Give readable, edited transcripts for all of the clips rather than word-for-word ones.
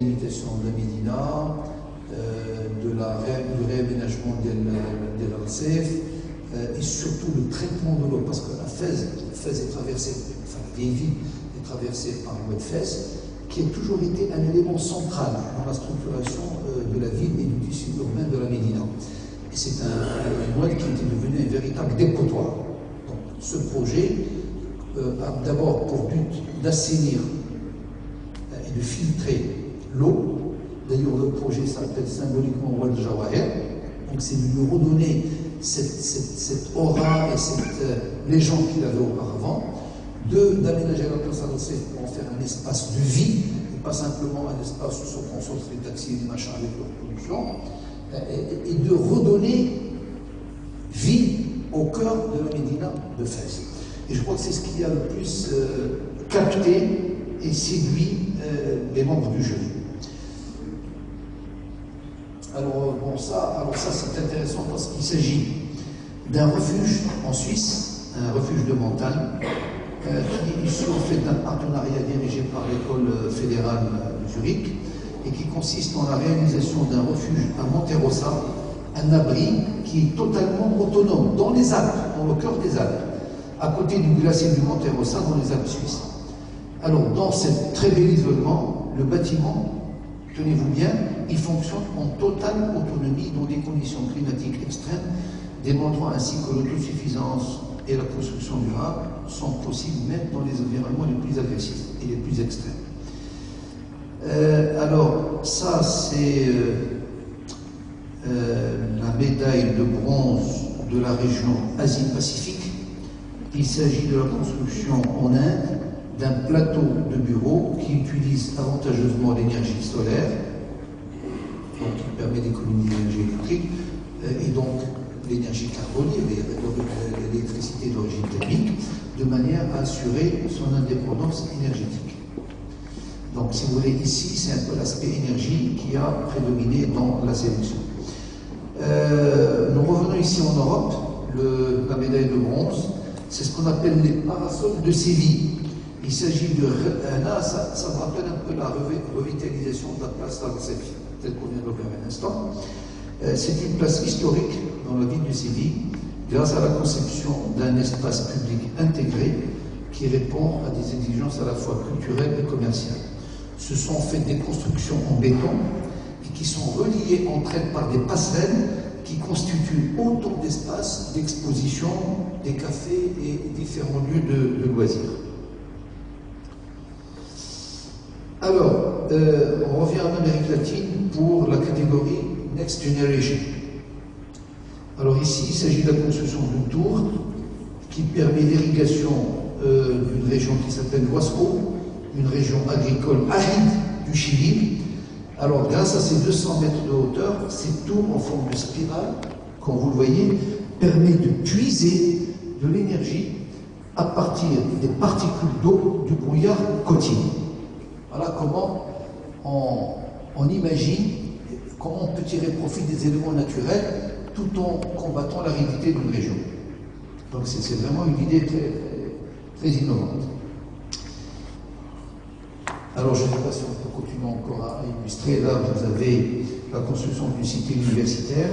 l'habitation de la Médina, du réaménagement de l'Arsef, et surtout le traitement de l'eau, parce que Fès est traversée, enfin la vieille ville est traversée par le Fès, qui a toujours été un élément central dans la structuration de la ville et du tissu urbain de la Médina. Et c'est un oued qui était devenu un véritable dépotoir. Donc ce projet a d'abord pour but d'assainir et de filtrer l'eau. D'ailleurs, le projet s'appelle symboliquement Oued Jawahir. Donc, c'est de lui redonner cette aura et cette légende qu'il avait auparavant, d'aménager la place Al-Sef pour en faire un espace de vie, et pas simplement un espace où se concentrent les taxis et les machins avec leur pollution, et de redonner vie au cœur de la Médina de Fès. Et je crois que c'est ce qui a le plus capté et séduit les membres du jury. Alors ça c'est intéressant parce qu'il s'agit d'un refuge en Suisse, un refuge de montagne, qui est issu en fait d'un partenariat dirigé par l'école fédérale de Zurich et qui consiste en la réalisation d'un refuge à Monterosa, un abri qui est totalement autonome dans les Alpes, dans le cœur des Alpes, à côté du glacier du Monterosa dans les Alpes suisses. Alors dans ce très bel isolement, le bâtiment, tenez-vous bien, il fonctionne en totale autonomie dans des conditions climatiques extrêmes, démontrant ainsi que l'autosuffisance et la construction durable sont possibles même dans les environnements les plus agressifs et les plus extrêmes. Alors, ça c'est la médaille de bronze de la région Asie-Pacifique. Il s'agit de la construction en Inde d'un plateau de bureau qui utilise avantageusement l'énergie solaire, donc qui permet d'économiser l'énergie électrique, et donc l'énergie carbonée, l'électricité d'origine thermique, de manière à assurer son indépendance énergétique. Donc si vous voulez, ici, c'est un peu l'aspect énergie qui a prédominé dans la sélection. Nous revenons ici en Europe, la médaille de bronze, c'est ce qu'on appelle les parasols de Séville. Il s'agit de... Là, ça me rappelle un peu la revitalisation de la place Al-Sef, telle qu'on vient de le faire un instant. C'est une place historique dans la ville de Séville, grâce à la conception d'un espace public intégré qui répond à des exigences à la fois culturelles et commerciales. Ce sont en fait des constructions en béton et qui sont reliées entre elles par des passerelles qui constituent autant d'espaces d'exposition, des cafés et différents lieux de loisirs. Alors, on revient en Amérique latine pour la catégorie Next Generation. Alors ici, il s'agit de la construction d'une tour qui permet l'irrigation d'une région qui s'appelle Huasco, une région agricole aride du Chili. Alors grâce à ces 200 mètres de hauteur, cette tour en forme de spirale, comme vous le voyez, permet de puiser de l'énergie à partir des particules d'eau du brouillard côtier. Voilà comment on imagine, comment on peut tirer profit des éléments naturels tout en combattant l'aridité d'une région. Donc c'est vraiment une idée très innovante. Alors je ne sais pas si on peut continuer encore à illustrer. Là vous avez la construction d'une cité universitaire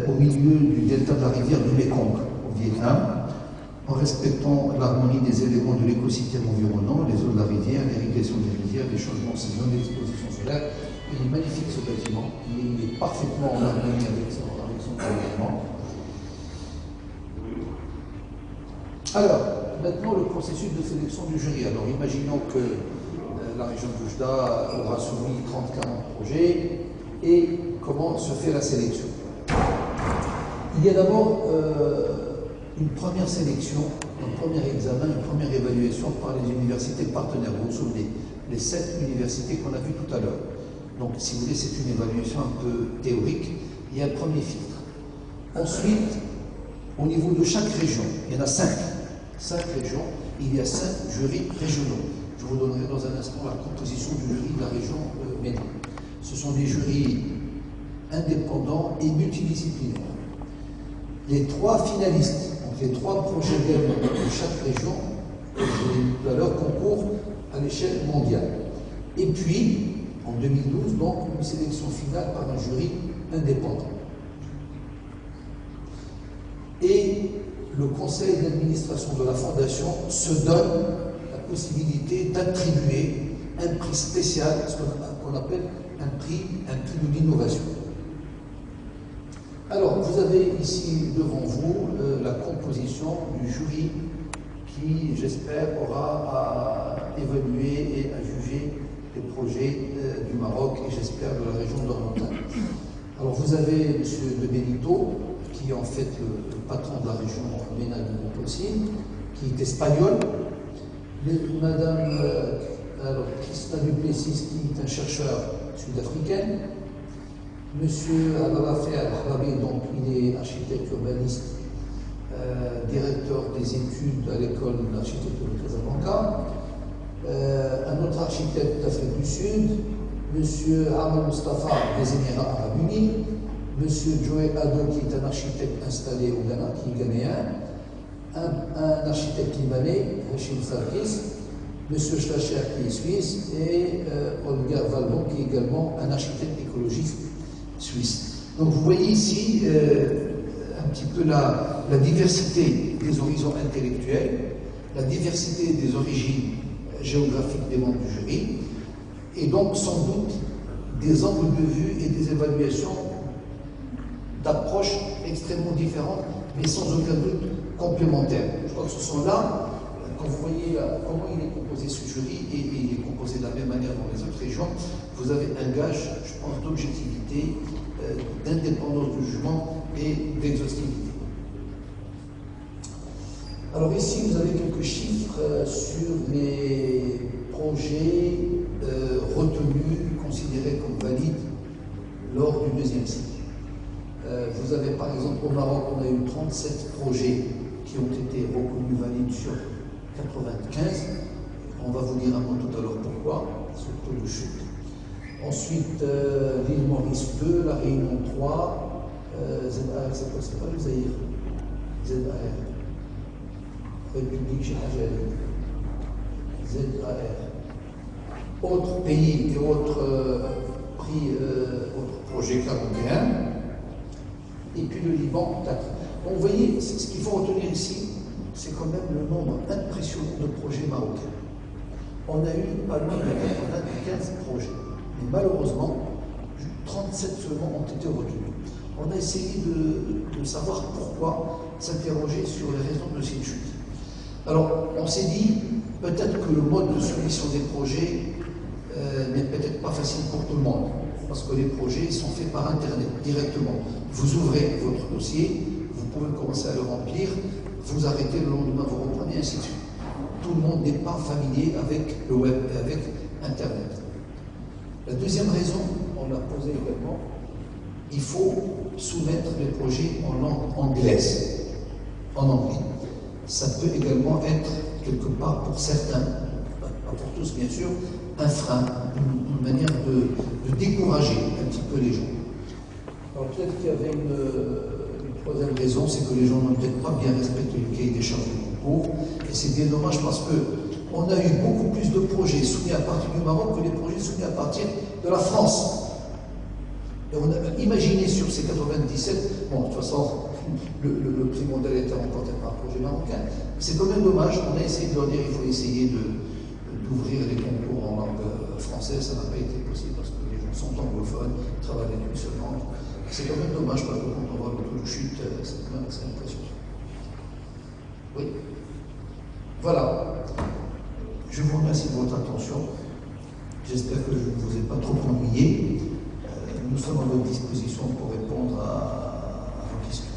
au milieu du delta de la rivière du Mekong au Vietnam, en respectant l'harmonie des éléments de l'écosystème environnant, les eaux de la rivière, l'irrigation des rivières, les changements saisonniers, l'exposition solaire. Il est magnifique ce bâtiment, il est parfaitement en harmonie avec son environnement. Alors, maintenant le processus de sélection du jury. Alors imaginons que la région de Oujda aura soumis 30-40 projets, et comment se fait la sélection? Il y a d'abord une première sélection, un premier examen, une première évaluation par les universités partenaires. Vous vous souvenez, les 7 universités qu'on a vues tout à l'heure. Donc, si vous voulez, c'est une évaluation un peu théorique. Il y a un premier filtre. Ensuite, au niveau de chaque région, il y en a 5. 5 régions, il y a 5 jurys régionaux. Je vous donnerai dans un instant la composition du jury de la région Médina. Ce sont des jurys indépendants et multidisciplinaires. Les 3 finalistes, donc les 3 projets d'aide de chaque région, comme je l'ai dit tout à l'heure, concourent à l'échelle mondiale. Et puis, 2012, donc une sélection finale par un jury indépendant. Et le conseil d'administration de la Fondation se donne la possibilité d'attribuer un prix spécial, ce qu'on appelle un prix de l'innovation. Alors, vous avez ici devant vous la composition du jury qui, j'espère, aura à évaluer et à juger les projets du Maroc et, j'espère, de la région d'Ormontagne. Alors, vous avez M. De Benito, qui est en fait le patron de la région MENA du Montpensier, qui est espagnol. Madame Christina Duplessis, qui est un chercheur sud-africain. Monsieur Ababafé Al-Harabi, donc il est architecte urbaniste, directeur des études à l'école d'architecture de Casablanca. Un autre architecte d'Afrique du Sud, monsieur Ahmed Mustafa des Émirats Arabes Unis, monsieur Joe Ado, qui est un architecte installé au Ghana, qui est ghanéen, un architecte libanais, Hachim Sarkis, monsieur Schlacher, qui est suisse, et Olga Valdon, qui est également un architecte écologiste suisse. Donc vous voyez ici un petit peu la diversité des horizons intellectuels, la diversité des origines géographiques des membres du jury, et donc sans doute des angles de vue et des évaluations d'approches extrêmement différentes, mais sans aucun doute complémentaires. Je crois que ce sont là, quand vous voyez comment il est composé ce jury, et il est composé de la même manière dans les autres régions, vous avez un gage, je pense, d'objectivité, d'indépendance de jugement et d'exhaustivité. Alors ici, vous avez quelques chiffres sur les projets retenus, considérés comme valides lors du deuxième cycle. Vous avez par exemple au Maroc, on a eu 37 projets qui ont été reconnus valides sur 95. On va vous dire un mot tout à l'heure pourquoi, ce taux de chute. Ensuite, l'île Maurice 2, la Réunion 3, ZAR, c'est quoi? C'est pas le Zaïre. ZAR. République Générale. ZAR. Autres pays et autres prix, autres projets 41. Et puis le Liban 4. Donc vous voyez, ce qu'il faut retenir ici, c'est quand même le nombre impressionnant de projets marocains. On a eu pas loin de 15 projets. Mais malheureusement, 37 seulement ont été retenus. On a essayé de savoir pourquoi, s'interroger sur les raisons de cette chute. Alors, on s'est dit, peut-être que le mode de soumission des projets n'est peut-être pas facile pour tout le monde, parce que les projets sont faits par Internet, directement. Vous ouvrez votre dossier, vous pouvez commencer à le remplir, vous arrêtez le lendemain, vous reprenez, ainsi de suite. Tout le monde n'est pas familier avec le web et avec Internet. La deuxième raison, on l'a posée également, il faut soumettre les projets en langue anglaise, en anglais. Ça peut également être, quelque part, pour certains, pas pour tous bien sûr, un frein, une manière de décourager un petit peu les gens. Alors peut-être qu'il y avait une troisième raison, c'est que les gens n'ont peut-être pas bien respecté le cahier des charges du concours, et c'est bien dommage parce qu'on a eu beaucoup plus de projets soumis à partir du Maroc que les projets soumis à partir de la France. Et on a imaginé sur ces 97, bon, de toute façon, le prix mondial était remporté par un projet marocain. C'est quand même dommage, on a essayé de leur dire qu'il faut essayer d'ouvrir les concours en langue française, ça n'a pas été possible parce que les gens sont anglophones, travaillent une seule langue. C'est quand même dommage parce que quand on voit le taux de chute, c'est quand même assez impressionnant. Oui. Voilà. Je vous remercie de votre attention. J'espère que je ne vous ai pas trop ennuyé. Nous sommes à votre disposition pour répondre à vos questions.